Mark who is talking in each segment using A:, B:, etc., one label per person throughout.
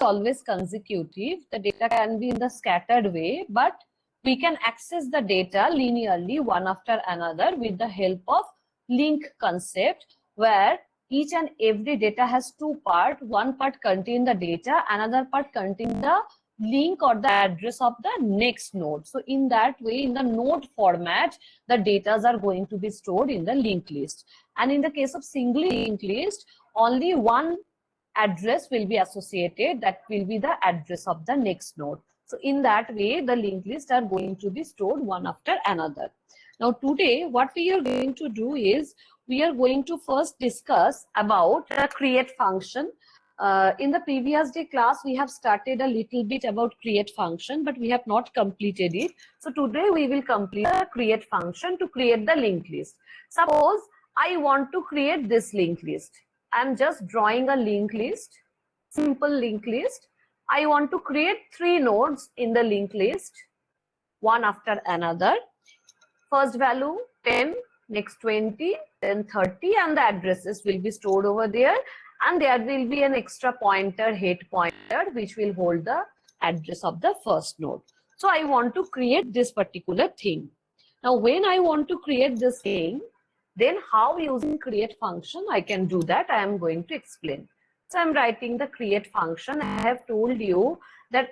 A: always consecutive. The data can be in the scattered way, but we can access the data linearly one after another with the help of link concept, where each and every data has two parts. One part contain the data, another part contain the link or the address of the next node. So in that way, in the node format, the data are going to be stored in the linked list. And in the case of single linked list, only one address will be associated, that will be the address of the next node. So in that way, the linked lists are going to be stored one after another. Now today, what we are going to do is, we are going to first discuss about the create function. In the previous day class, we have started a little bit about create function, but we have not completed it. So today we will complete the create function to create the linked list. Suppose I want to create this linked list. I am just drawing a linked list, simple linked list. I want to create 3 nodes in the linked list, one after another. First value 10, next 20, then 30, and the addresses will be stored over there. And there will be an extra pointer, head pointer, which will hold the address of the first node. So I want to create this particular thing. Now, when I want to create this thing, then how using create function I can do that, I am going to explain. So I'm writing the create function. I have told you that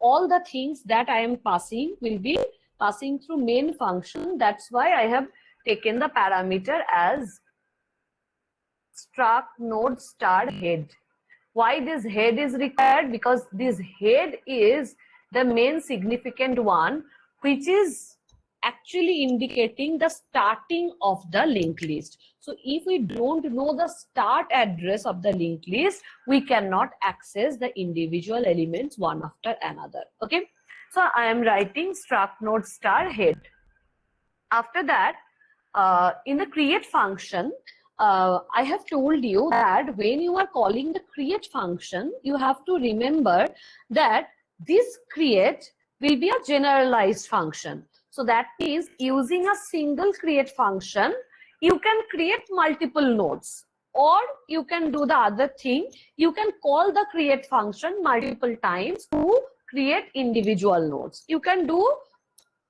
A: all the things that I am passing will be passing through main function. That's why I have taken the parameter as struct node star head. Why this head is required? Because this head is the main significant one, which is actually indicating the starting of the linked list. So if we don't know the start address of the linked list, we cannot access the individual elements one after another. Okay, so I am writing struct node star head. After that, in the create function, I have told you that when you are calling the create function, you have to remember that this create will be a generalized function. So that means using a single create function, you can create multiple nodes, or you can do the other thing. You can call the create function multiple times to create individual nodes. You can do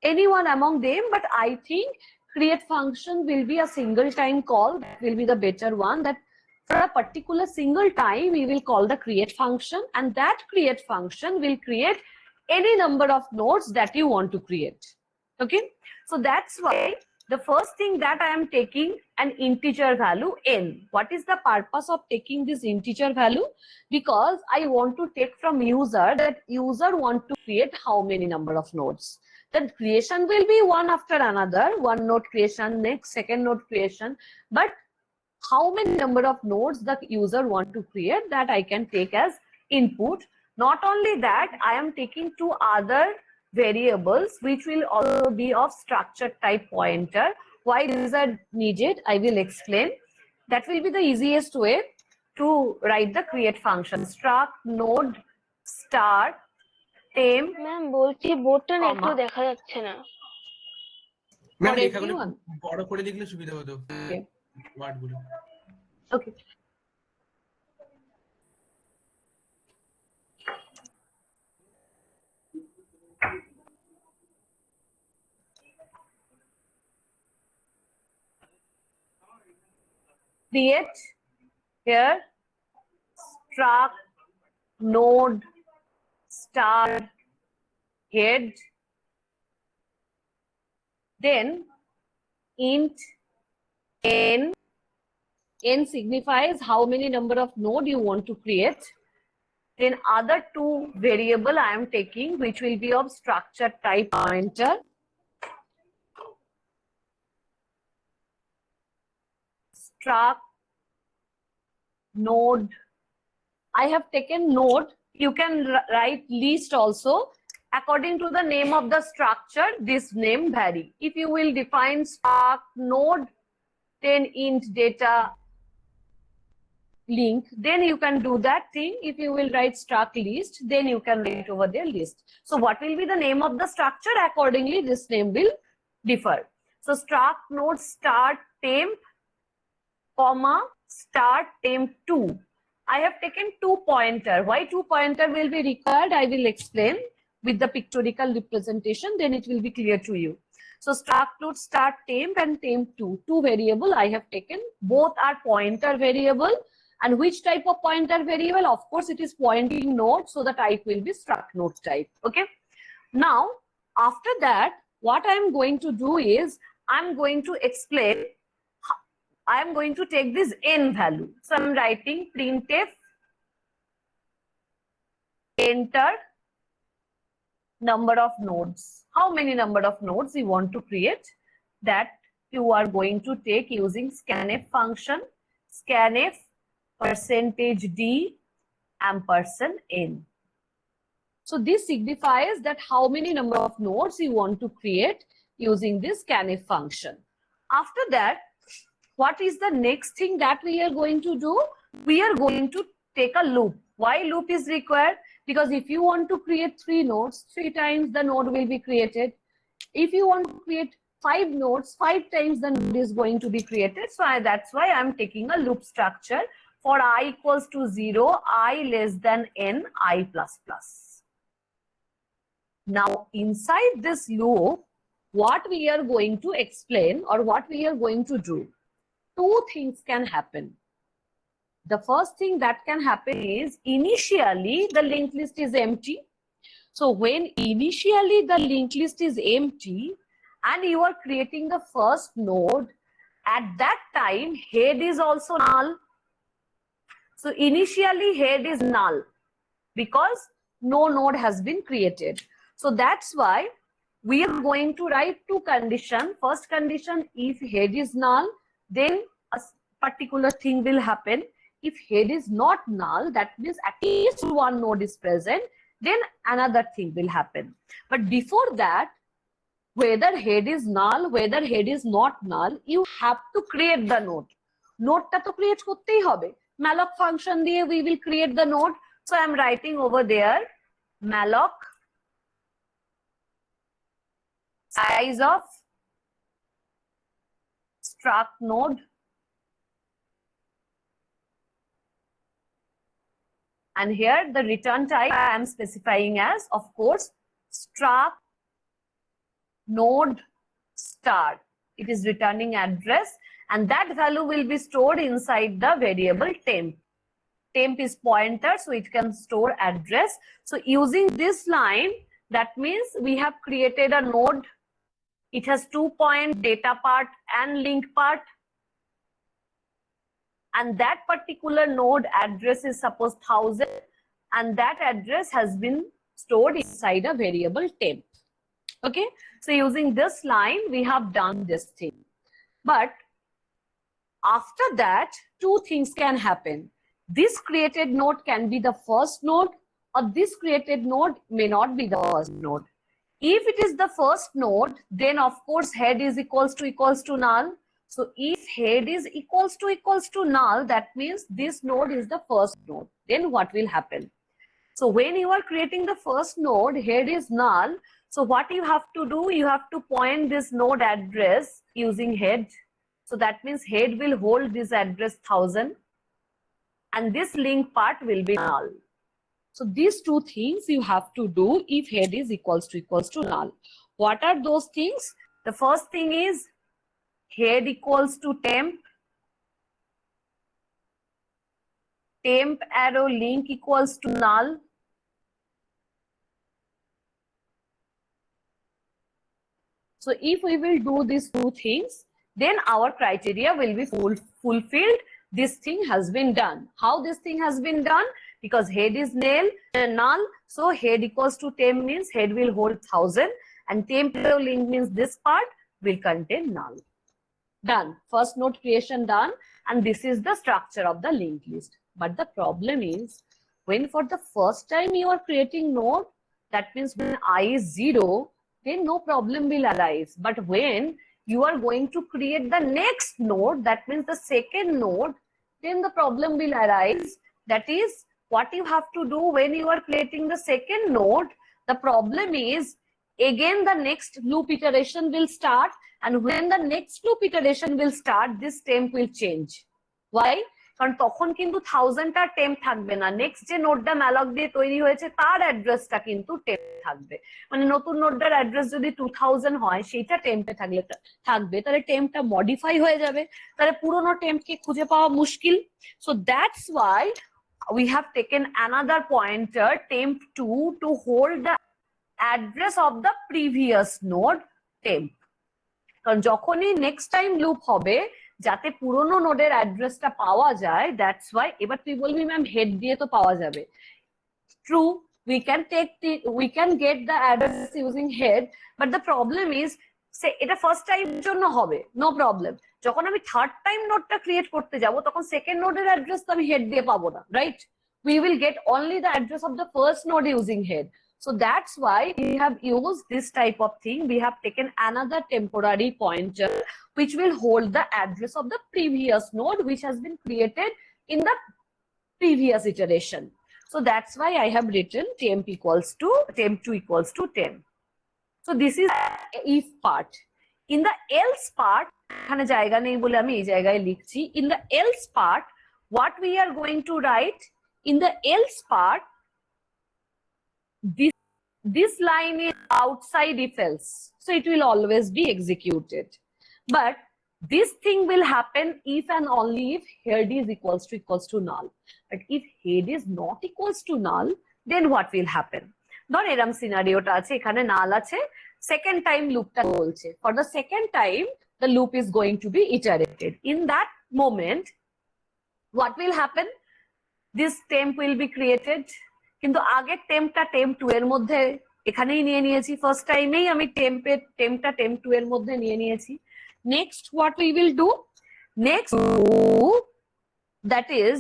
A: any one among them, but I think create function will be a single time call. That will be the better one, that for a particular single time we will call the create function, and that create function will create any number of nodes that you want to create. Okay, so that's why the first thing that I am taking an integer value n. What is the purpose of taking this integer value? Because I want to take from user that user want to create how many number of nodes. The creation will be one after another, one node creation, next second node creation, but how many number of nodes the user want to create, that I can take as input. Not only that, I am taking 2 other variables which will also be of structure type pointer. Why these are needed, I will explain. That will be the easiest way to write the create function. Struct node star temp.
B: Ma'am বলছি বোর্ডটা না একটু দেখা যাচ্ছে না।
C: Ma'am লেখাগুলো বড় করে লিখলে সুবিধা হতো ওয়ার্ডগুলো।
A: ওকে, create here struct node star head, then int n. N signifies how many number of node you want to create. Then other 2 variable I am taking, which will be of structure type pointer. Struct node. I have taken node. You can write list also. According to the name of the structure, this name vary. If you will define struct node, then int data link, then you can do that thing. If you will write struct list, then you can write over there list. So what will be the name of the structure? Accordingly, this name will differ. So struct node start temp, comma start temp 2. I have taken 2 pointer. Why 2 pointer will be required? I will explain with the pictorial representation, then it will be clear to you. So struct node start temp and temp2, 2 variable I have taken. Both are pointer variable. And which type of pointer variable? Of course, it is pointing node, so the type will be struct node type. Okay. Now, after that, what I am going to do is, I am going to explain. I am going to take this n value. So I am writing printf enter number of nodes. How many number of nodes you want to create? That you are going to take using scanf function. Scanf %d %n. So this signifies that how many number of nodes you want to create using this scanf function. After that, what is the next thing that we are going to do? We are going to take a loop. Why loop is required? Because if you want to create 3 nodes, 3 times the node will be created. If you want to create 5 nodes, 5 times the node is going to be created. So that's why I'm taking a loop structure for I equals to 0, I less than n, I plus plus. Now inside this loop, what we are going to explain or what we are going to do, 2 things can happen. The first thing that can happen is initially the linked list is empty. So when initially the linked list is empty and you are creating the first node, at that time head is also null. So initially head is null because no node has been created. So that's why we are going to write 2 conditions. First condition, if head is null, then a particular thing will happen. If head is not null, that means at least 1 node is present, then another thing will happen. But before that, whether head is null, whether head is not null, you have to create the node. Node ta to create kortei hobe. Malloc function diye we will create the node. So I am writing over there malloc size of struct node and here the return type I am specifying as, of course, struct node start. It is returning address and that value will be stored inside the variable temp. Temp is pointer, so it can store address. So using this line, that means we have created a node. It has 2 point data part and link part. And that particular node address is suppose 1000 and that address has been stored inside a variable temp. Okay, so using this line, we have done this thing. But after that, 2 things can happen. This created node can be the first node or this created node may not be the first node. If it is the first node, then of course head is equals to null. So if head is equals to null, that means this node is the first node. Then what will happen? So when you are creating the first node, head is null. So what you have to do, you have to point this node address using head. So that means head will hold this address 1000 and this link part will be null. So these 2 things you have to do if head is equals to null. What are those things? The first thing is head equals to temp, temp arrow link equals to null, so if we will do these 2 things, then our criteria will be fulfilled. This thing has been done. How this thing has been done? Because head is null, so head equals to temp means head will hold 1000 and temp arrow link means this part will contain null. Done. First node creation done, and this is the structure of the linked list. But the problem is when for the first time you are creating node, that means when I is 0, then no problem will arise. But when you are going to create the next node, that means the second node, then the problem will arise. That is what you have to do when you are creating the second node. The problem is again the next loop iteration will start, and when the next loop iteration will start, this temp will change. Why? কারণ তখন কিন্তু 1000টা temp থাকবে না, next যে নোডটা ম্যালক দিয়ে তৈরি হয়েছে তার অ্যাড্রেসটা কিন্তু টেম্প থাকবে। মানে নতুন নোডটার অ্যাড্রেস যদি 2000 হয় সেইটা টেম্পে থাকবে, তাহলে টেম্পটা মডিফাই হয়ে যাবে, তাহলে পুরোনো টেম্পকে খুঁজে পাওয়া মুশকিল। So that's why we have taken another pointer temp2 to hold the address of the previous node temp. কারণ যখনই নেক্সট টাইম লুপ হবে যাতে পুরোনো নোডের অ্যাড্রেসটা পাওয়া যায়, দ্যাটস ওয়াই। এবার তুই বলবি ম্যাম হেড দিয়ে তো পাওয়া যাবে, true, we can get the address using head, but the problem is এটা ফার্স্ট টাইম জন্য হবে, নো প্রবলেম। যখন আমি থার্ড টাইম নোডটা ক্রিয়েট করতে যাব তখন সেকেন্ড নোডের অ্যাড্রেস তো আমি হেড দিয়ে পাবো না, right? We will get only the address of the first node using head. So that's why we have used this type of thing. We have taken another temporary pointer which will hold the address of the previous node which has been created in the previous iteration. So that's why I have written temp2 equals to temp. So this is if part. In the else part, এখানে জায়গা নেই বলে আমি এই জায়গায় লিখছি। In the else part, what we are going to write, in the else part, this line is outside if else, so it will always be executed. But this thing will happen if and only if head is equals to null. But if head is not equals to null, then what will happen? ধর এরম সিনারিওটা আছে, এখানে নাল আছে, second time লুপটা চলছে, for the second time the loop is going to be iterated. In that moment, what will happen? This temp will be created, কিন্তু আগের টেম্পটা temp2 এর মধ্যে এখানেই নিয়ে নিয়েছি, ফার্স্ট টাইমেই আমি টেম্পটা temp2 এর মধ্যে নিয়ে নিয়েছি। Next what we will do, next that is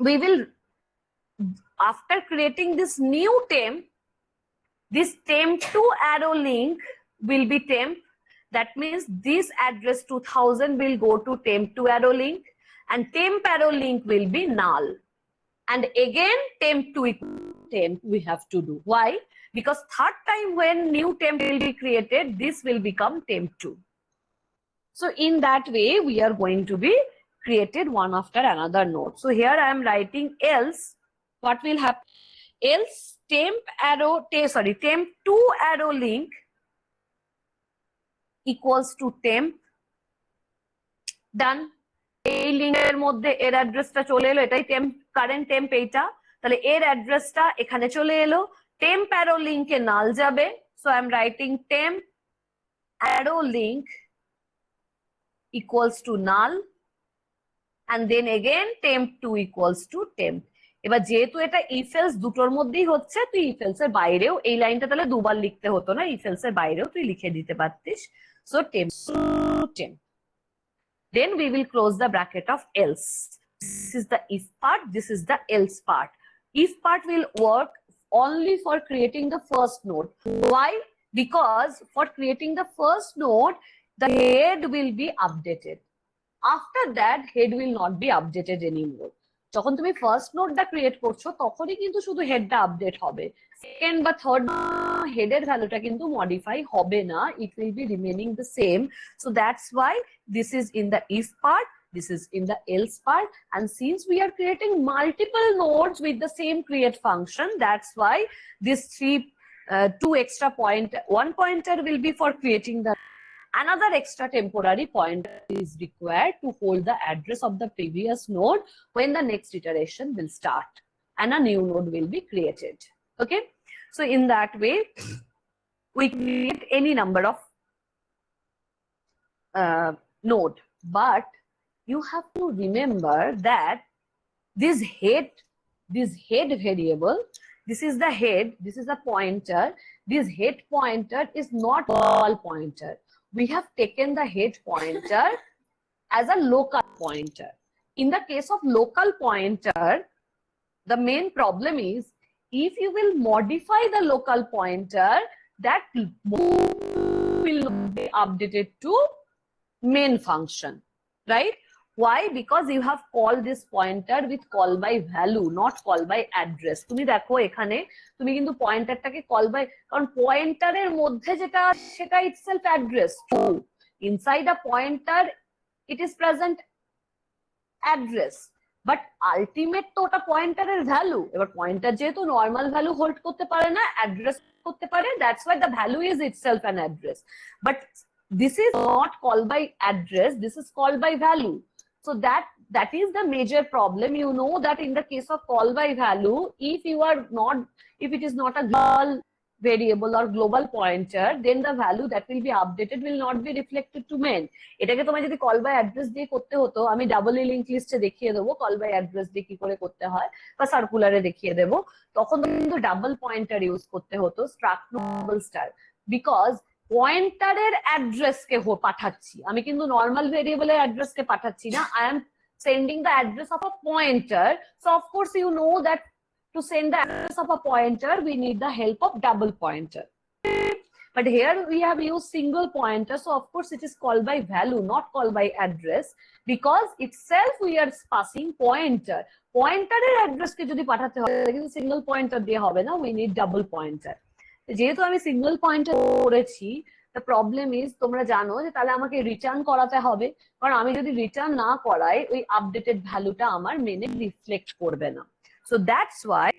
A: we will, after creating this new temp, this temp2 arrow link will be temp. That means this address 2000 will go to temp2 arrow link and temp arrow link will be null. And again temp2 temp we have to do. Why? Because third time when new temp will be created, this will become temp2. So in that way we are going to be created one after another node. So here I am writing else. What will happen? Else temp2 arrow link equals to temp. Done. এই লিঙ্কের মধ্যে এর অ্যাড্রেসটা চলে এলো, এটাই temp, current temp এইটা, তাহলে এর অ্যাড্রেসটা এখানে চলে এলো, টেম্প অ্যারো লিঙ্কে নাল যাবে, so I am writing temp arrow link equals to null and then again temp2 equals to temp. এবার যেহেতু এটা if else দুটোর মধ্যেই হচ্ছে, তুই if else এর বাইরেও এই লাইনটা তাহলে দুবার লিখতে হতো না, if else এর বাইরেও তুই লিখে দিতে পারতিস। So temp temp, then we will close the bracket of else. This is the if part, this is the else part. If part will work only for creating the first node. Why? Because for creating the first node the head will be updated. After that head will not be updated anymore. যখন তুমি first নোডটা create করছো তখনই কিন্তু শুধু হেডটা update হবে, second বা third হেডের ভ্যালুটা কিন্তু মডিফাই হবে না, it will be remaining the same. So that's why this is in the if part, this is in the else part, and since we are creating multiple nodes with the same create function, that's why this two extra one pointer will be for creating the, another extra temporary pointer is required to hold the address of the previous node when the next iteration will start and a new node will be created. Okay, so in that way we create any number of node, but you have to remember that this head variable, this is the head, this is a pointer, this head pointer is not null pointer. We have taken the head pointer as a local pointer. In the case of local pointer, the main problem is if you will modify the local pointer, that will be updated to main function, right? Why? Because you have called this pointer with call by value, not call by address. তুমি দেখো এখানে তুমি কিন্তু পয়েন্টারটাকে call by, কারণ পয়েন্টারের মধ্যে যেটা সেটা itself address. Inside a pointer it is present address, but ultimate তো ওটা পয়েন্টারের ভ্যালু। এবার পয়েন্টার যেহেতু নর্মাল ভ্যালু হোল্ড করতে পারে না, অ্যাড্রেস করতে পারে, that's why the value is itself an address. But this is not called by address, this is called by value. So that is the major problem. You know that in the case of call by value, if it is not a global variable or global pointer, then the value that will be updated will not be reflected to main. এটাকে তোমায় যদি call by address দিয়ে করতে হতো, আমি double link লিস্টে দেখিয়ে দেবো কল বাই অ্যাড্রেস দিয়ে কি করে করতে হয়, বা সার্কুলারে দেখিয়ে দেবো, তখন কিন্তু ডাবল পয়েন্টার ইউজ করতে হতো, স্ট্রাক্ট ডাবল স্টার, বিকজ পয়েন্টারের অ্যাড্রেস কে পাঠাচ্ছি আমি, কিন্তু নর্মাল ভেরিয়েবলের অ্যাড্রেস কে পাঠাচ্ছি না। I am sending the address of a pointer. So of course you know that to send the address of a pointer we need the help of double pointer, but here we have used single pointer, so of course it is called by value, not called by address, because itself we are passing pointer. পয়েন্টারের address কে যদি পাঠাতে হয় কিন্তু single pointer দিয়ে হবে না, we need double pointer. যেহেতু আমি সিঙ্গেল পয়েন্টার করেছি, the problem is তোমরা জানো যে তাহলে আমাকে রিটার্ন করাতে হবে, কারণ আমি যদি রিটার্ন না করাই ওই আপডেটেড ভ্যালুটা আমার মেনে রিফ্লেক্ট করবে না। So that's why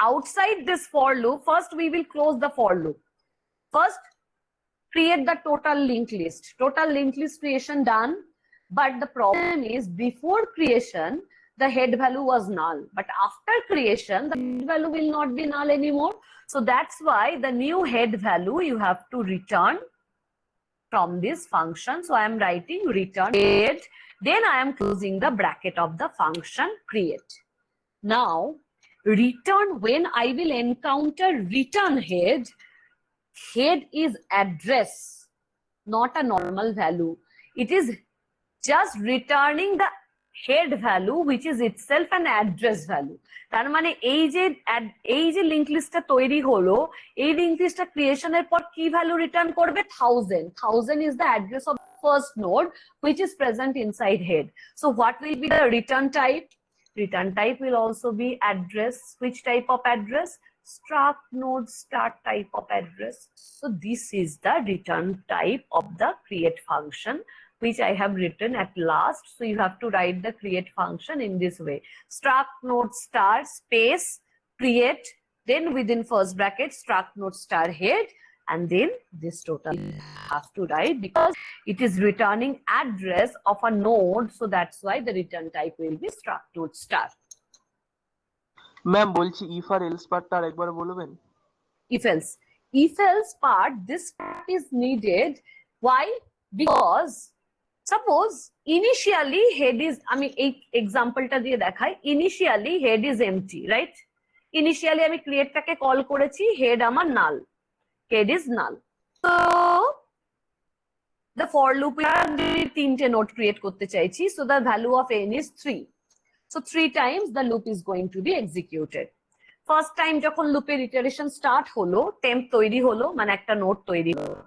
A: outside this for loop, first we will close the for loop. First create the total linked list. Total linked list creation done, but the problem is before creation the head value was null, but after creation the head value will not be null anymore. So that's why the new head value you have to return from this function. So I am writing return head, then I am closing the bracket of the function create. Now return, when I will encounter return head, head is address, not a normal value. It is just returning the head value which is itself an address value. তার মানে এই যে link লিস্টটা তৈরি হলো, এই link লিস্টটা ক্রিয়েশনের পর কি ভ্যালু রিটার্ন করবে? 1000 is the address of first node which is present inside head. So what will be the return type? Return type will also be address. Which type of address? Struct node start type of address. So this is the return type of the create function which I have written at last. So you have to write the create function in this way. Struct node star space create, then within first bracket struct node star head, and then this total you have to write because it is returning address of a node. So that's why the return type will be struct node star.
D: Ma'am বলছি if R else পার্টটা আরেকবার বলবেন?
A: If else part, this part is needed. Why? Because suppose initially head is, আমি এই এক্সাম্পলটা দিয়ে দেখাই, initially head is empty, right? Initially আমি createটাকে call করেছি, head আমার null, head is null. So the for loop আমি তিনটে নোড ক্রিয়েট করতে চাইছি, so the value of n is 3. So 3 times the loop is going to be executed. First time যখন লুপের iteration start হলো, temp তৈরি হলো, মানে একটা নোড তৈরি হলো,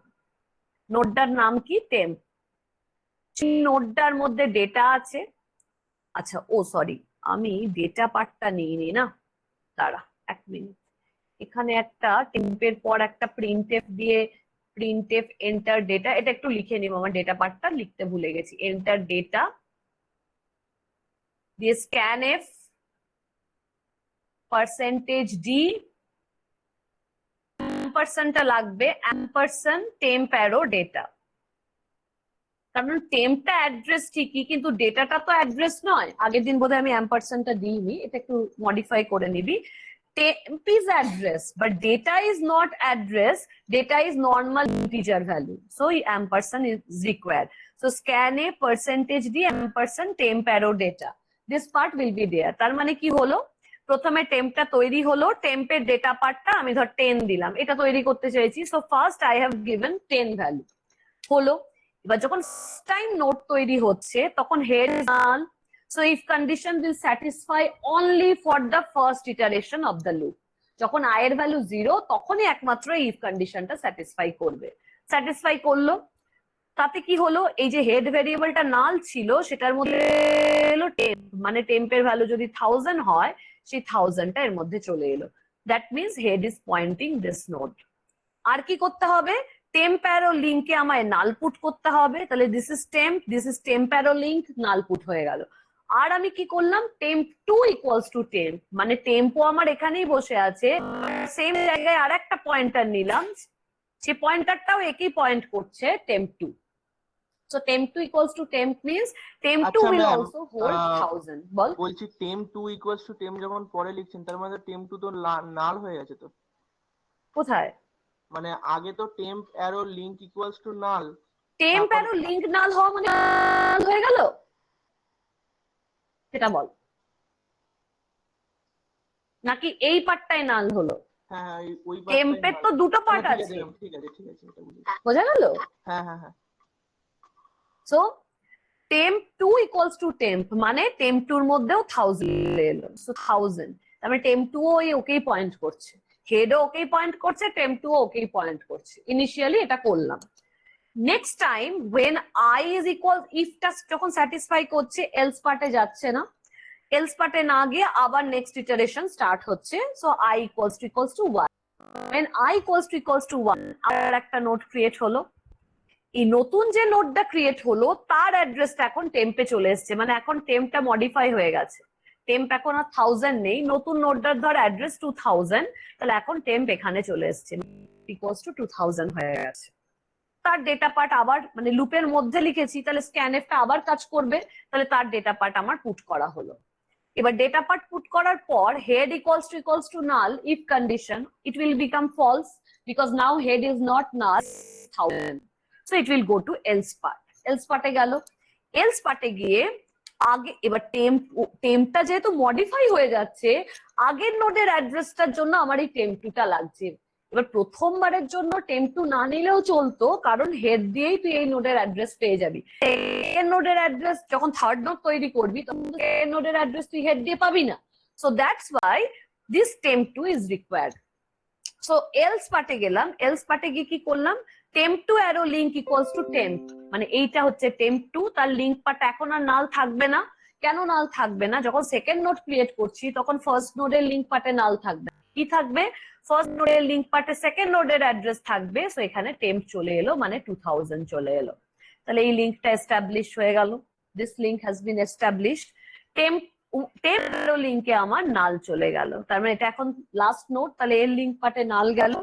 A: নোডটার নাম কি? টেম্প। নোডটার মধ্যে ডেটা আছে। আচ্ছা সরি, আমি ডেটা পার্টটা নিইনি না, দাঁড়া এক মিনিট। এখানে একটা টেম্পের পর একটা প্রিন্টএফ দিয়ে প্রিন্টএফ এন্টার ডেটা, এটা একটু লিখে নিব, আমার ডেটা পার্টটা লিখতে ভুলে গেছি। এন্টার ডেটা দিয়ে scanf %d ampersandটা লাগবে, ampersand temp arrow data, কারণ টেম্পটা অ্যাড্রেস ঠিকই কিন্তু ডেটাটা তো অ্যাড্রেস নয়। আগের দিন বোধহয় আমি ampersandটা দিইনি, এটা একটু মডিফাই করে নিবি। temp is address but data is not address, data is normal integer value, so ampersand is required. So scanf %d ampersand temp arrow data, this part will be there. তার মানে কি হলো, প্রথমে টেম্পটা তৈরি হলো, টেম্পের ডেটা পার্টটা আমি ধর 10 দিলাম, এটা তৈরি করতে চাইছি। So first I have given 10 value হলো। এবার যখন টাইম নোড তৈরি হচ্ছে তখন head null, so if condition will satisfy only for the first iteration of the loop. যখন i এর ভ্যালু 0 তখনই একমাত্র ইফ কন্ডিশনটা স্যাটিসফাই করবে। স্যাটিসফাই করলো, তাতে কি হলো, এই যে হেড ভেরিয়েবলটা নাল ছিল সেটার মধ্যে এলো টেম্প, মানে টেম্পের ভ্যালু যদি 1000 হয় সেই 1000টা এর মধ্যে চলে এলো। That means head is pointing this node. আর কি করতে হবে, টেম্প অ্যারো লিঙ্কে আমায় নাল পুট করতে হবে, তাহলে this is temp, this is temp arrow link, null put হয়ে গেল। আর আমি কি করলাম, temp2 ইকুয়ালস টু টেম্প, মানে টেম্পো আমার এখানেই বসে আছে, সেম জায়গায় আর একটা পয়েন্টার নিলাম, সে পয়েন্টারটাও একই পয়েন্ট করছে temp2. So temp2 equals to temp means temp2
D: আচ্ছা
A: will
D: ম্যাম,
A: also hold 1000. বল।
D: বলছি temp2 ইকুয়ালস টু টেম্প যখন পরে লিখছেন তার মানে temp2 তো নাল হয়ে গেছে তো,
A: কোথায়
D: মানে আগে তো temp arrow link equals to null,
A: temp
D: তারপর
A: অ্যারো লিংক নাল হওয়া মানে নাল হয়ে গেল, সেটা বল, নাকি এই পার্টটাই নাল হলো?
D: হ্যাঁ হ্যাঁ ওই
A: টেম্পের তো দুটো পার্ট
D: ঠিক আছে
A: আছে,
D: ম্যাম, ঠিক আছে ঠিক আছে, এটা বুঝেছি।
A: বোঝা গেল?
D: হ্যাঁ হ্যাঁ হ্যাঁ।
A: So temp2 equals to temp মানে temp2 এর মধ্যেও 1000 এলো, সো 1000, তার মানে temp2 ওই ওকেই পয়েন্ট করছে, হেডও ওকেই পয়েন্ট করছে, temp2 ওকেই পয়েন্ট করছে। ইনিশিয়ালি এটা করলাম। Next time when I is equal, if টা যখন স্যাটিসফাই করছে, এলস পার্টে যাচ্ছে না, এলস পার্টে না গিয়ে আবার নেক্সট ইটারেশন স্টার্ট হচ্ছে, so I equals to 1, when I equals to 1 আবার একটা নোড ক্রিয়েট হলো, এই নতুন যে নোডটা ক্রিয়েট হলো তার অ্যাড্রেসটা এখন টেম্পে চলে এসেছে, মানে এখন টেম্পটা মডিফাই হয়ে গেছে, টেম্প এখন আর 1000 নেই, নতুন নোডটার ধর অ্যাড্রেস 2000, তাহলে এখন টেম্প এখানে চলে এসেছে, ইকুয়ালস টু 2000 হয়ে গেছে। তার ডেটা পার্ট আবার মানে লুপের মধ্যে লিখেছি, তাহলে স্ক্যানএফটা আবার কাজ করবে, তাহলে তার ডেটা পার্ট আমার পুট করা হলো। এবার ডেটা পার্ট পুট করার পর head equals to null, if condition, it will become false because now head is not null 1000, so it will go to else part. else পার্টে গেল, else পার্টে গিয়ে আগে এবার টেম্পটা যেহেতু মডিফাই হয়ে যাচ্ছে, আগের নোডের অ্যাড্রেসটার জন্য আমার এই temp2টা লাগছে। এবার প্রথমবারের জন্য temp2 না নিলেও চলতো, কারণ হেড দিয়েই তুই এই নোডের অ্যাড্রেস পেয়ে যাবি। সেকেন্ড নোডের অ্যাড্রেস যখন থার্ড নোড তৈরি করবি তখন সেকেন্ড নোডের অ্যাড্রেস তুই হেড দিয়ে পাবি না, so that's why this temp2 is required. So else পার্টে গেলাম, এলস পার্টে গিয়ে কি করলাম, temp2 arrow link equals to temp, মানে এইটা হচ্ছে temp2, তার লিংক পার্ট এখন আর নাল থাকবে না। কেন নাল থাকবে না? যখন সেকেন্ড নোড ক্রিয়েট করছি তখন ফার্স্ট নোডের লিংক পার্টে নাল থাকবে, কি থাকবে, ফার্স্ট নোডের লিংক পার্টে সেকেন্ড নোডের অ্যাড্রেস থাকবে, সো এখানে temp চলে এলো, মানে 2000 চলে এলো, তাহলে এই লিংকটা এস্টাবলিশ হয়ে গেল, this link has been established. temp লিংকে আমার নাল চলে গেল, তার মানে এটা এখন লাস্ট নোড, তাহলে এর লিংক পার্টে নাল গেল।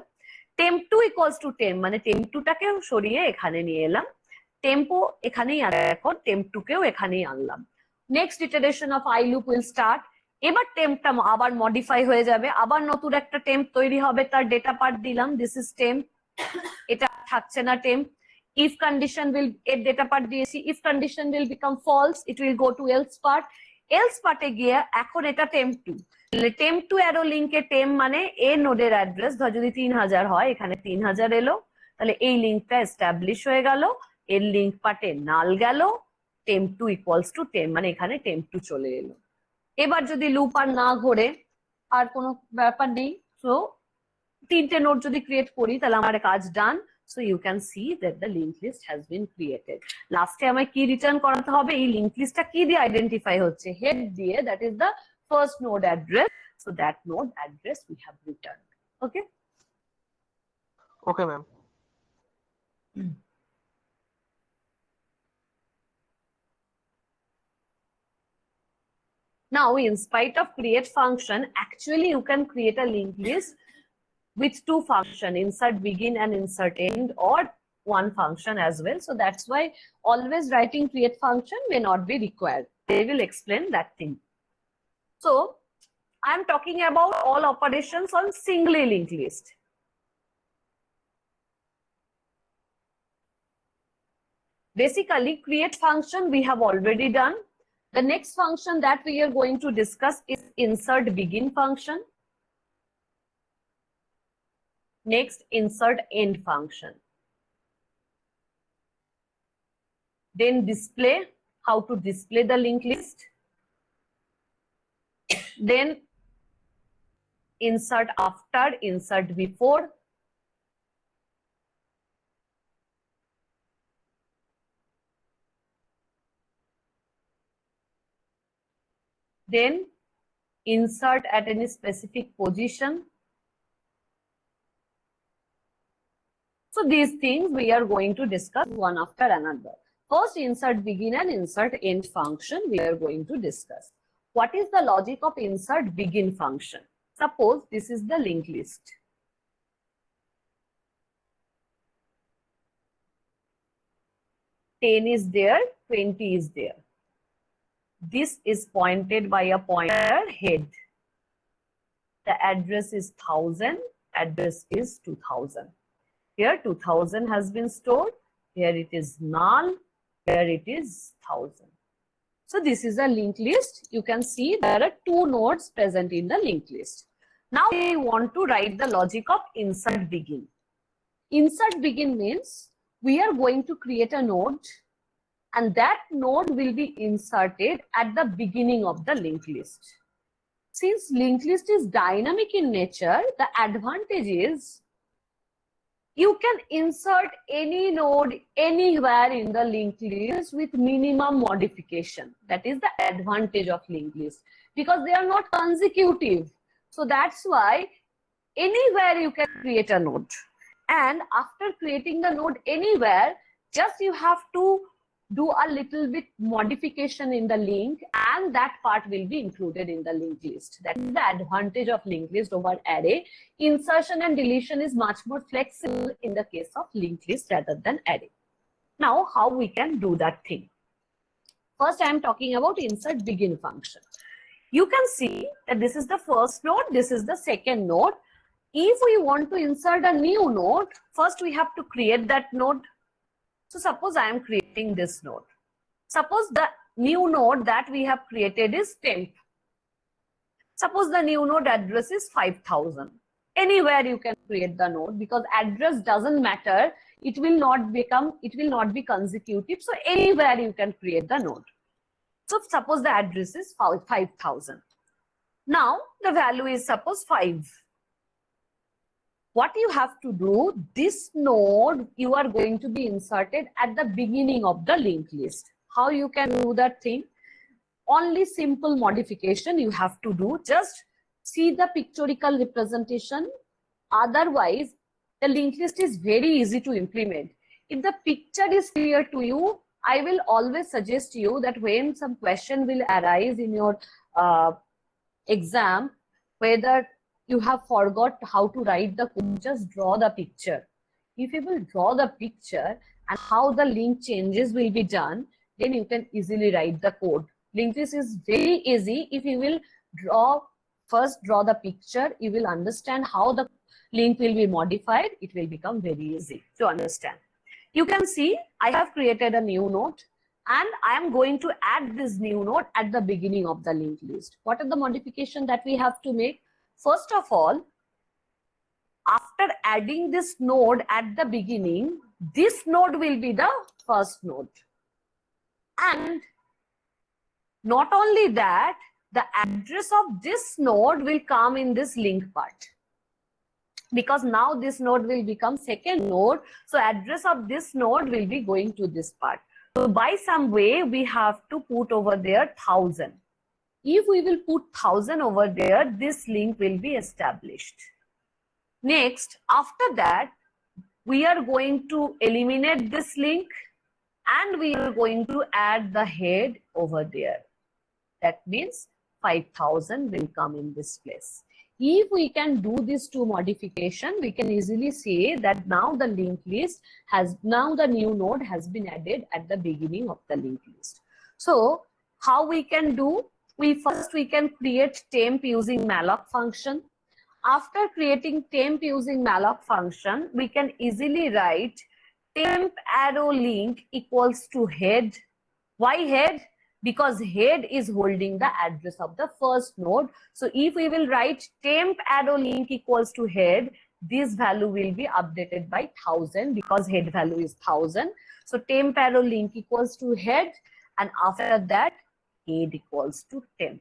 A: temp2 ইকুয়ালস টু টেম্প, মানে temp2 টাকেও সরিয়ে এখানে নিয়ে এলাম, টেম্পো এখানেই আছে, এখন temp2 কেও এখানেই আনলাম। Next iteration of I loop will start, এবার টেম্পটা আবার মডিফাই হয়ে যাবে, আবার নতুন একটা টেম্প তৈরি হবে, তার ডেটা পার্ট দিলাম, দিস ইজ টেম্প, এটা থাকছে না টেম্প। ইফ কন্ডিশন উইল, এর ডেটা পার্ট দিয়েছি, if condition will become false, it will go to else part, else পার্টে গিয়ে এখন এটা temp2, temp2 অ্যারো লিংকে টেম্প মানে এ নোডের অ্যাড্রেস, ধর যদি 3000 হয় এখানে 3000 এলো, তাহলে এই লিংকটা এস্টাবলিশ হয়ে গেল, এর লিংক পার্টে নাল গেল, temp2 ইকুয়ালস টু টেম্প, মানে এখানে temp2 চলে এলো। এবার যদি লুপ আর না ঘোরে, আর কোনো ব্যাপার নেই, সো তিনটে নোড যদি ক্রিয়েট করি তাহলে আমার কাজ ডান, so you can see that the linked list has been created. লাস্টে আমায় কি রিটার্ন করাতে হবে, এই লিংক লিস্টটা কি দিয়ে আইডেন্টিফাই হচ্ছে, হেড দিয়ে, that is the first node address, so that node address we have returned. Okay,
D: okay ma'am.
A: now in spite of create function, actually you can create a linked list with two functions, insert begin and insert end, or one function as well, so that's why always writing create function may not be required, they will explain that thing. So I'm talking about all operations on singly linked list. Basically create function we have already done. The next function that we are going to discuss is insert begin function. Next, insert end function. Then display, how to display the linked list. Then insert after, insert before. Then insert at any specific position. So these things we are going to discuss one after another. First, insert begin and insert end function we are going to discuss. What is the logic of insert begin function? Suppose this is the linked list. Ten is there, 20 is there. This is pointed by a pointer head. The address is 1000, address is 2000. Here 2000 has been stored, here it is null, here it is 1000. So this is a linked list. You can see there are two nodes present in the linked list. Now we want to write the logic of insert begin. Insert begin means we are going to create a node and that node will be inserted at the beginning of the linked list. Since linked list is dynamic in nature, the advantage is you can insert any node anywhere in the linked list with minimum modification. That is the advantage of linked list because they are not consecutive. So that's why anywhere you can create a node. And after creating the node anywhere, just you have to do a little bit modification in the link and that part will be included in the linked list. That is the advantage of linked list over array. Insertion and deletion is much more flexible in the case of linked list rather than array. Now, how we can do that thing? First, I am talking about insert begin function. You can see that this is the first node, this is the second node. If we want to insert a new node, first we have to create that node. So suppose I am creating this node. Suppose the new node that we have created is temp. Suppose the new node address is 5000. Anywhere you can create the node because address doesn't matter. It will not be consecutive. So anywhere you can create the node. So suppose the address is 5000. Now the value is suppose 5. What you have to do, this node you are going to be inserted at the beginning of the linked list. How you can do that thing? Only simple modification you have to do. Just see the pictorial representation. Otherwise, the linked list is very easy to implement. If the picture is clear to you, I will always suggest you that when some question will arise in your exam, whether you have forgot how to write the code, just draw the picture. If you will draw the picture and how the link changes will be done, then you can easily write the code. Linked list is very easy. If you will first draw the picture, you will understand how the link will be modified. It will become very easy to understand. You can see I have created a new node and I am going to add this new node at the beginning of the linked list. What are the modifications that we have to make? First of all, after adding this node at the beginning, this node will be the first node. And not only that, the address of this node will come in this link part. Because now this node will become second node. So address of this node will be going to this part. So by some way, we have to put over there 1000. If we will put 1000 over there, this link will be established. Next, after that, we are going to eliminate this link and we are going to add the head over there. That means 5000 will come in this place. If we can do these two modifications, we can easily say that now the linked list the new node has been added at the beginning of the linked list. So how we can do? We can create temp using malloc function. After creating temp using malloc function, we can easily write temp arrow link equals to head. Why head? Because head is holding the address of the first node. So if we will write temp arrow link equals to head, this value will be updated by 1000 because head value is 1000. So temp arrow link equals to head and after that head equals to temp.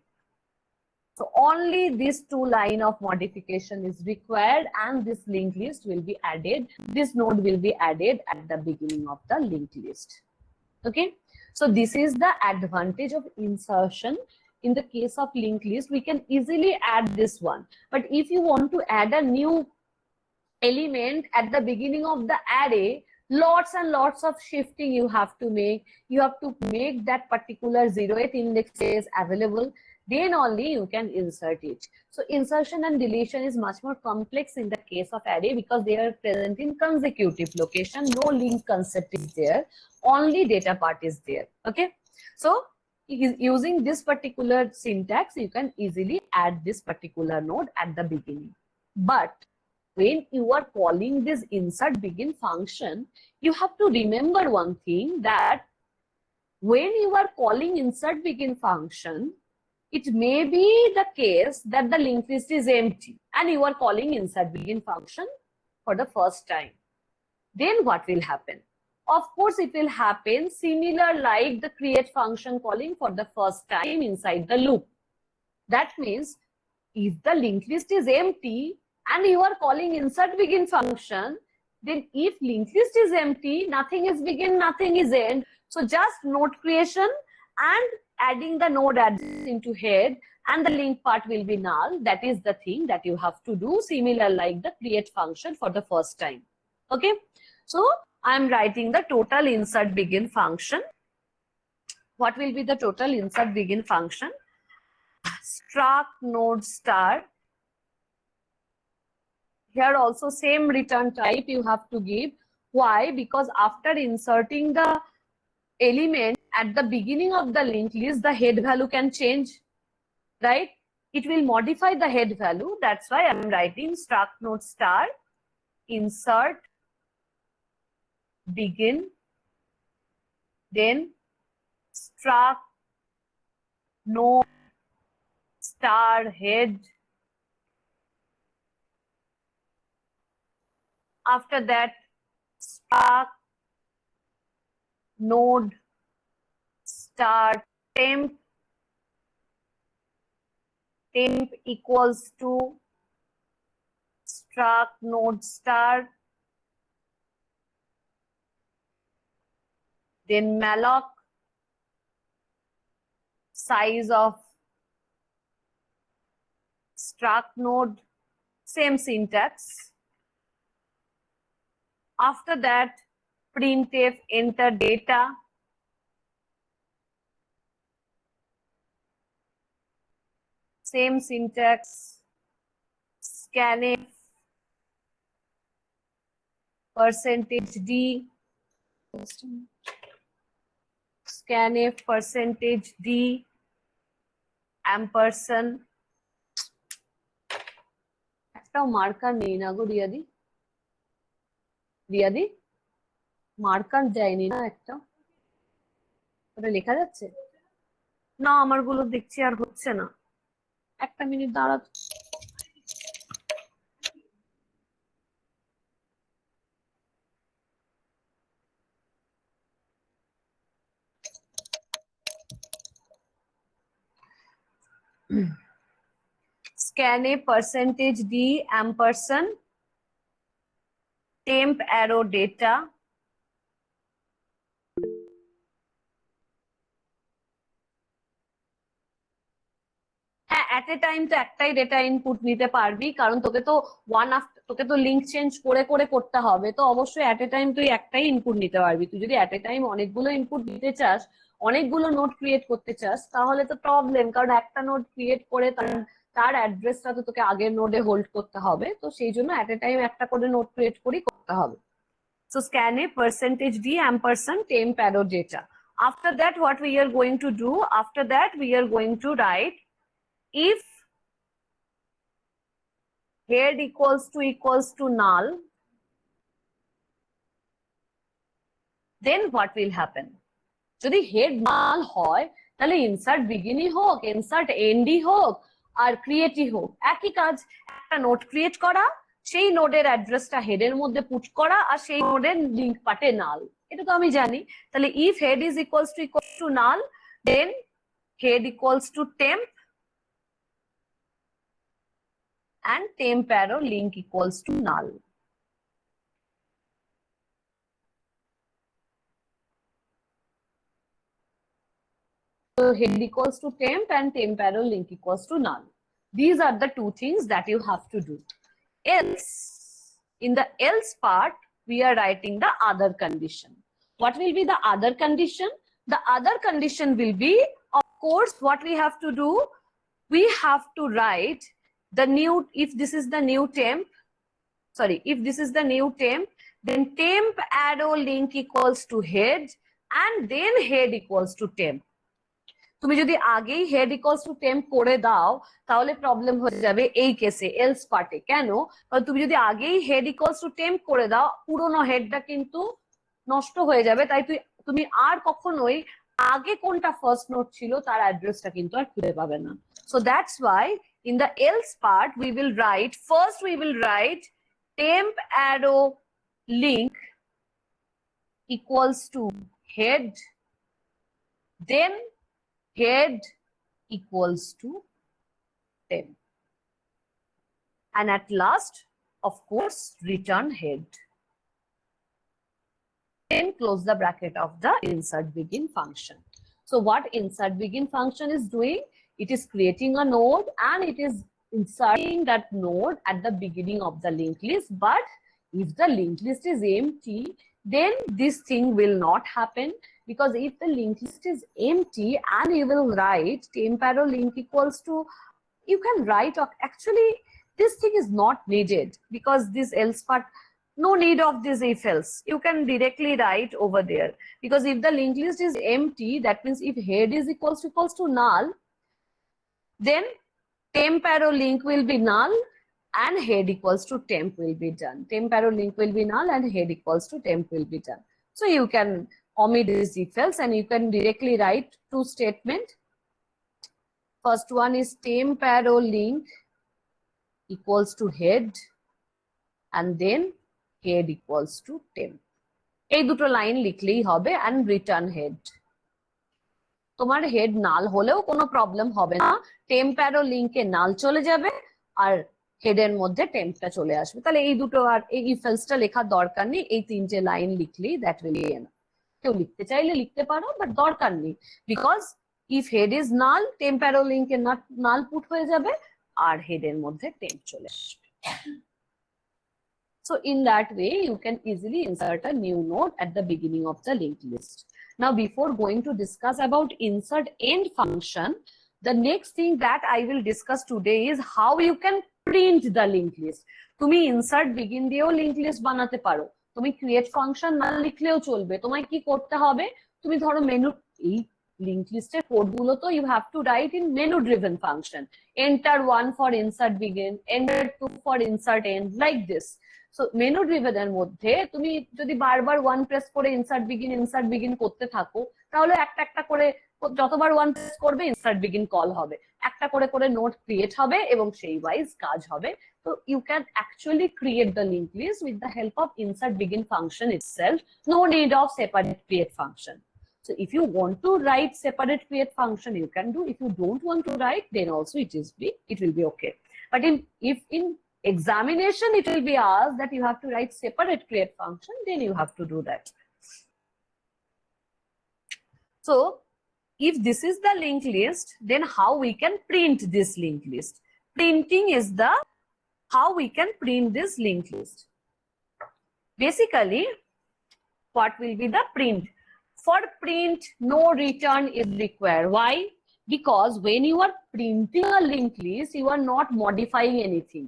A: So only these two line of modification is required and this linked list will be added. This node will be added at the beginning of the linked list. Okay. So this is the advantage of insertion. In the case of linked list, we can easily add this one. But if you want to add a new element at the beginning of the array, Lots and lots of shifting you have to make. You have to make that particular 0th index is available. Then only you can insert it. So insertion and deletion is much more complex in the case of array because they are present in consecutive location. No link concept is there. Only data part is there. Okay. So using this particular syntax, you can easily add this particular node at the beginning. But when you are calling this insert begin function, you have to remember one thing, that when you are calling insert begin function, it may be the case that the linked list is empty and you are calling insert begin function for the first time. Then what will happen? Of course, it will happen similar like the create function calling for the first time inside the loop. That means if the linked list is empty and you are calling insert begin function, then if linked list is empty, nothing is begin, nothing is end. So just node creation and adding the node address into head, and the link part will be null. That is the thing that you have to do, similar like the create function for the first time. Okay. So I am writing the total insert begin function. What will be the total insert begin function? Struct node star. Here also same return type you have to give. Why? Because after inserting the element at the beginning of the linked list, the head value can change, right? It will modify the head value. That's why I'm writing struct node star insert begin, then struct node star head. After that, struct node star temp. Temp equals to struct node star. Then malloc size of struct node, same syntax. After that, printf enter data. Same syntax. Scanf %d. Scanf %d ampersand. একটাও marker নেই না গো রিয়াদি, রিয়াদি marker যায়নি না একটা, ওটা লেখা যাচ্ছে না? আমার গুলো দেখছি আর হচ্ছে না। একটা মিনিট দাঁড়া। Scanf %d ampersand temp arrow data. at a time তো একটাই ডেটা ইনপুট নিতে পারবি, কারণ তোকে তো তোকে তো লিঙ্ক চেঞ্জ করে করে করতে হবে, তো অবশ্যই at a time তুই একটাই ইনপুট নিতে পারবি। তুই যদি at a time অনেকগুলো ইনপুট দিতে চাস, অনেকগুলো নোট ক্রিয়েট করতে চাস, তাহলে তো প্রবলেম, কারণ একটা নোট ক্রিয়েট করে তার অ্যাড্রেসটা তো তোকে আগের নোডে হোল্ড করতে হবে। তো সেই জন্য at a time একটা করে নোট ক্রিয়েট করেই করতে হবে। So scanf %d ampersand temp arrow data. After that, what we are going to do? After that, we are going to write if head equals to null, then what will happen? যদি head null হয় তাহলে insert begin হোক, insert end হোক আর create হোক, একই কাজ। একটা node create করা, সেই নোডের অ্যাড্রেসটা হেডের মধ্যে পুট করা, আর সেই নোডের লিংক পার্টে নাল। এটা তো আমি জানি। তাহলে if head is equals to null, then head equals to temp and temp arrow link equals to null. So head equals to temp and temp arrow link equals to null. These are the two things that you have to do. Else, in the else part, we are writing the other condition. What will be the other condition? The other condition will be, of course, what we have to do, we have to write the new, if this is the new temp, sorry, if this is the new temp, then temp arrow link equals to head, and then head equals to temp. তুমি যদি আগেই head equals to temp করে দাও তাহলে problem হয়ে যাবে এই কেসে, এলস পার্টে। কেন? কারণ তুমি যদি আগেই হেড ইকুয়ালস টু টেম্প করে দাও, পুরোনো হেডটা কিন্তু নষ্ট হয়ে যাবে। তাই তুমি আর কখনোই আগে কোনটা ফার্স্ট নোট ছিল তার অ্যাড্রেসটা কিন্তু আর খুঁজে পাবে না। So that's why in the else part we will write, first we will write temp arrow link equals to head, then head equals to temp, and at last, of course, return head. Then close the bracket of the insert begin function. So what insert begin function is doing? It is creating a node and it is inserting that node at the beginning of the linked list. But if the linked list is empty, then this thing will not happen, because if the linked list is empty and you will write temp arrow link equals to, you can write, actually this thing is not needed, because this else part, no need of this if else, you can directly write over there. Because if the linked list is empty, that means if head is equals to null, then temp arrow link will be null and head equals to temp will be done. Temp arrow link will be null and head equals to temp will be done. So you can omit this if else and you can directly write two statements. First one is temp arrow link equals to head, and then head equals to temp. এই দুটো line লিখলেই হবে, and return head. তোমার head নাল হলেও কোনো problem হবে না, temp arrow লিংকে নাল চলে যাবে আর হেডের মধ্যে টেম্পটা চলে আসবে। তাহলে এই দুটো আর এই ইফ এলসটা লেখার দরকার নেই, এই তিনটে লাইন লিখলেই দ্যাট উইল বি এনাফ। কেউ লিখতে চাইলে লিখতে পারো, বাট দরকার নেই, because if head is null, temp arrow লিংকে নাল পুট হয়ে যাবে আর হেডের মধ্যে টেম্প চলে আসবে। So in that way, you can easily insert a new node at the beginning of the linked list. Now, before going to discuss about insert end function, the next thing that I will discuss today is how you can print the linked list. তুমি insert begin দিয়েও linked list বানাতে পারো, তুমি create function না লিখলেও চলবে। তোমায় কি করতে হবে? তুমি ধরো মেনু, এই linked list এর কোড গুলো তো you have to write in menu driven function. Enter 1 for insert begin, enter 2 for insert end, like this. So menu driven এর মধ্যে তুমি যদি বারবার ওয়ান প্রেস করে ইনসার্ট বিগিন করতে থাকো, তাহলে একটা একটা করে যতবার ওয়ান প্রেস করবে ইনসার্ট বিগিন কল হবে, একটা করে করে নোট ক্রিয়েট হবে এবং সেই ওয়াইজ কাজ হবে। তো you can actually create the link list with the help of insert begin function itself, no need of separate create function. So if you want to write separate create function, you can do. If you don't want to write, then also it will be okay. But if in examination it will be asked that you have to write separate create function, then you have to do that. So if this is the linked list, then how we can print this linked list? Printing is the how we can print this linked list. Basically, what will be the print? For print, no return is required. Why? Because when you are printing a linked list, you are not modifying anything.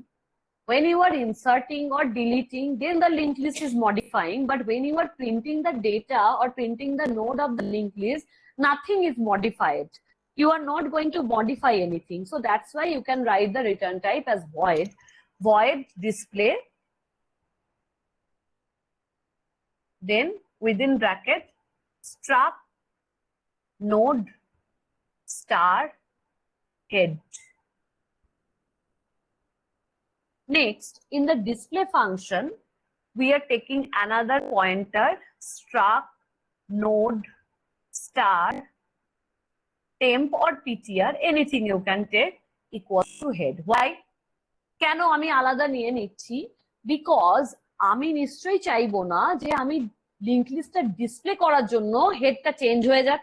A: When you are inserting or deleting, then the linked list is modifying. But when you are printing the data or printing the node of the linked list, nothing is modified. You are not going to modify anything. So that's why you can write the return type as void. Void display. Then within bracket, struct node star head. Next, in the display function, we are taking another pointer, struct node star temp or ptr, anything you can take, equals to head. Why? কেন আমি আলাদা নিয়ে নিচ্ছি? Because আমি নিশ্চয়ই চাইবো না যে আমি লিঙ্ক লিস্টটা ডিসপ্লে করার জন্য হেডটা চেঞ্জ হয়ে যাক।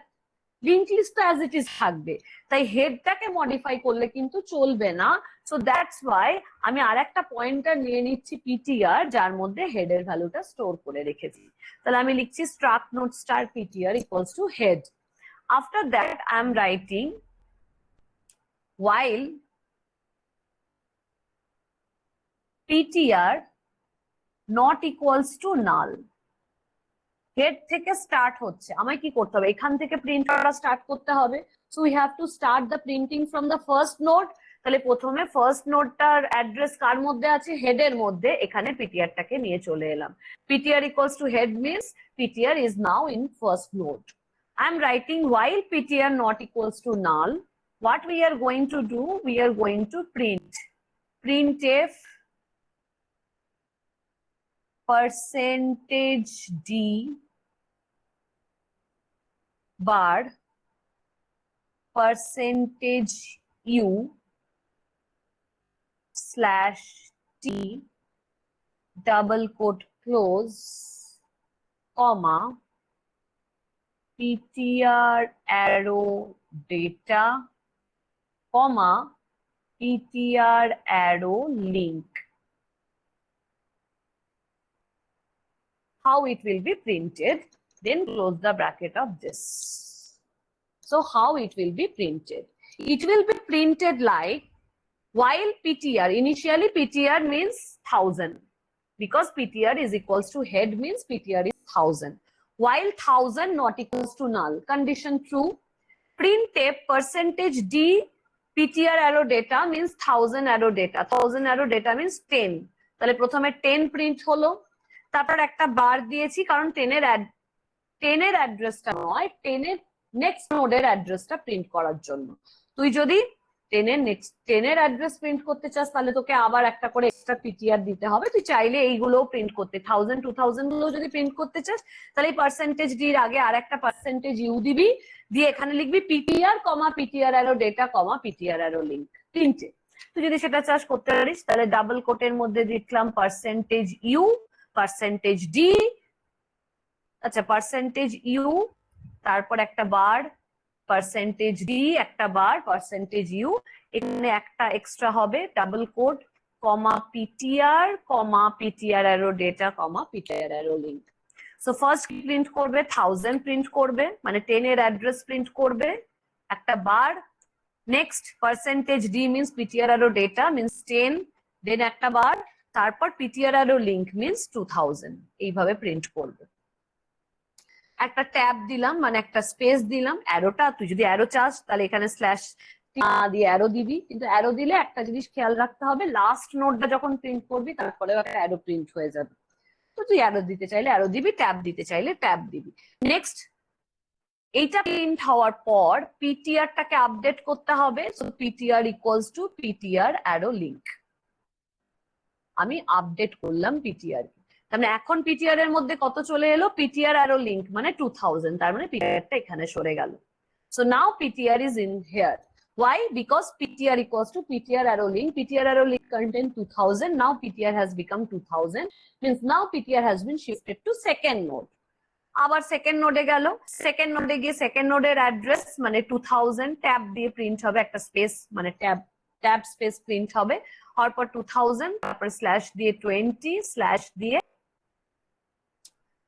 A: লিঙ্ক লিস্ট তো অ্যাজ ইট ইজ থাকবে, তাই হেডটাকে মডিফাই করলে কিন্তু চলবে না। সো দ্যাটস ওয়াই আমি আর একটা পয়েন্টার নিয়ে নিচ্ছি পিটিআর, যার মধ্যে হেডের ভ্যালুটা স্টোর করে রেখেছি। তাহলে আমি লিখছি struct note star PTR equals to head. After that I am writing while ptr not equals to null। Head থেকে স্টার্ট হচ্ছে, আমায় কি করতে হবে, এখান থেকে প্রিন্ট করা স্টার্ট করতে হবে। So we have to start the printing from the first node. তাহলে প্রথমে ফার্স্ট নোডটার অ্যাড্রেস কার মধ্যে আছে, হেডের মধ্যে, এখানে পিটিআরটাকে নিয়ে চলে এলাম। PTR equals to head means PTR is now in first node. I am writing while ptr not equals to null, what we are going to do, we are going to printf percentage d bar percentage u slash t double quote close comma ptr arrow data comma ptr arrow link. How it will be printed, then close the bracket of this. So how it will be printed, it will be printed like while ptr, initially ptr means 1000 because ptr is equals to head means ptr is 1000, while 1000 not equals to null, condition true, printf percentage d ptr arrow data means 1000 arrow data, 1000 arrow data means 10, তাহলে প্রথমে 10 print হলো, তারপর একটা বার দিয়েছি কারণ 10 এর অ্যাড্রেসটা নয়, 10 এর নেক্সট নোডের অ্যাড্রেসটা প্রিন্ট করার জন্য। তুই যদি 10 এর অ্যাড্রেস প্রিন্ট করতে চাস তাহলে তোকে আবার একটা করে এক্সট্রা পিটিআর দিতে হবে। তুই চাইলে এইগুলোও প্রিন্ট করতে, 1000 2000 গুলো যদি প্রিন্ট করতে চাস তাহলে এই পার্সেন্টেজ ডির আগে আর একটা পার্সেন্টেজ ইউ দিবি, দিয়ে এখানে লিখবি পিটিআর কমা PTR arrow data comma PTR arrow link প্রিন্টে। তুই যদি সেটা চাস করতে পারিস, তাহলে ডাবল কোটের মধ্যে লিখলাম পার্সেন্টেজ ইউ পার্সেন্টেজ ডি, আচ্ছা পার্সেন্টেজ ইউ, তারপর একটা বার পার্সেন্টেজ ডি, একটা বার পার্সেন্টেজ ইউ, এখানে একটা এক্সট্রা হবে double quote comma PTR arrow data comma PTR arrow link. So first print করবে 1000 প্রিন্ট করবে, মানে 10 এর অ্যাড্রেস প্রিন্ট করবে, একটা বার, next percentage D means PTR arrow data means 10, then একটা বার, তারপর পিটিআর অ্যারো লিঙ্ক মিন্স 2000, এইভাবে প্রিন্ট করবে। একটা ট্যাব দিলাম মানে একটা স্পেস দিলাম, অ্যারোটা তুই যদি অ্যারো চাস তাহলে এখানে স্ল্যাশ দিয়ে অ্যারো দিবি, কিন্তু অ্যারো দিলে একটা জিনিস খেয়াল রাখতে হবে, লাস্ট নোটটা যখন প্রিন্ট করবি তারপরেও একটা অ্যারো প্রিন্ট হয়ে যাবে। তো তুই অ্যারো দিতে চাইলে অ্যারো দিবি, ট্যাব দিতে চাইলে ট্যাব দিবি। নেক্সট এইটা প্রিন্ট হওয়ার পর পিটিআরটাকে আপডেট করতে হবে, so PTR equals to PTR arrow link. আমি আপডেট করলাম পিটিআর, তাহলে এখন পিটিআর এর মধ্যে কত চলে এলো, পিটিআর অ্যারো লিঙ্ক মানে 2000, তার মানে পিটিআরটা এখানে সরে গেল। So now PTR is in here, why, because ptr equals to ptr arrow link, ptr arrow link contain 2000, now ptr has become 2000, means now ptr has been shifted to second node। আবার second নোডে গেল, second নোডে গিয়ে second নোডের address মানে 2000 tab দিয়ে print হবে, একটা স্পেস মানে ট্যাব স্পেস প্রিন্ট হবে, হওয়ার পর 2000, তারপর স্ল্যাশ দিয়ে 20 স্ল্যাশ দিয়ে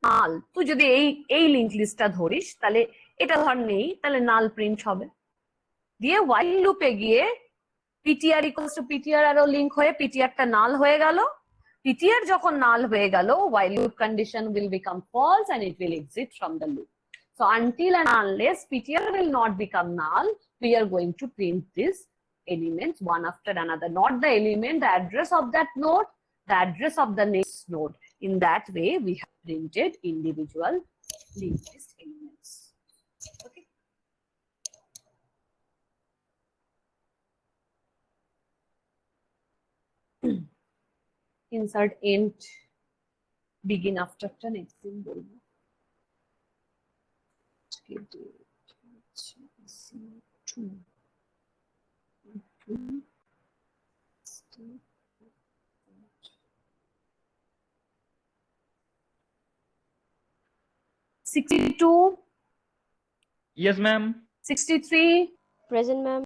A: নাল। তুই যদি এই লিঙ্ক লিস্টটা ধরিস তাহলে এটা ধর নেই, তাহলে নাল প্রিন্ট হবে। দিয়ে while লুপে গিয়ে পিটিআর ইকুয়ালস টু পিটিআর আরো লিঙ্ক হয়ে পিটিআরটা নাল হয়ে গেল, পিটিআর যখন নাল হয়ে গেল while loop condition will become false and it will exit from the loop. So until and unless PTR will not become null, we are going to print these elements one after another, not the element, the address of that node, the address of the next node. In that way, we have printed individual linked list elements. Okay. Insert int begin after the next thing. $62.
E: Yes, ma'am.
A: 63,
E: Present, ma'am.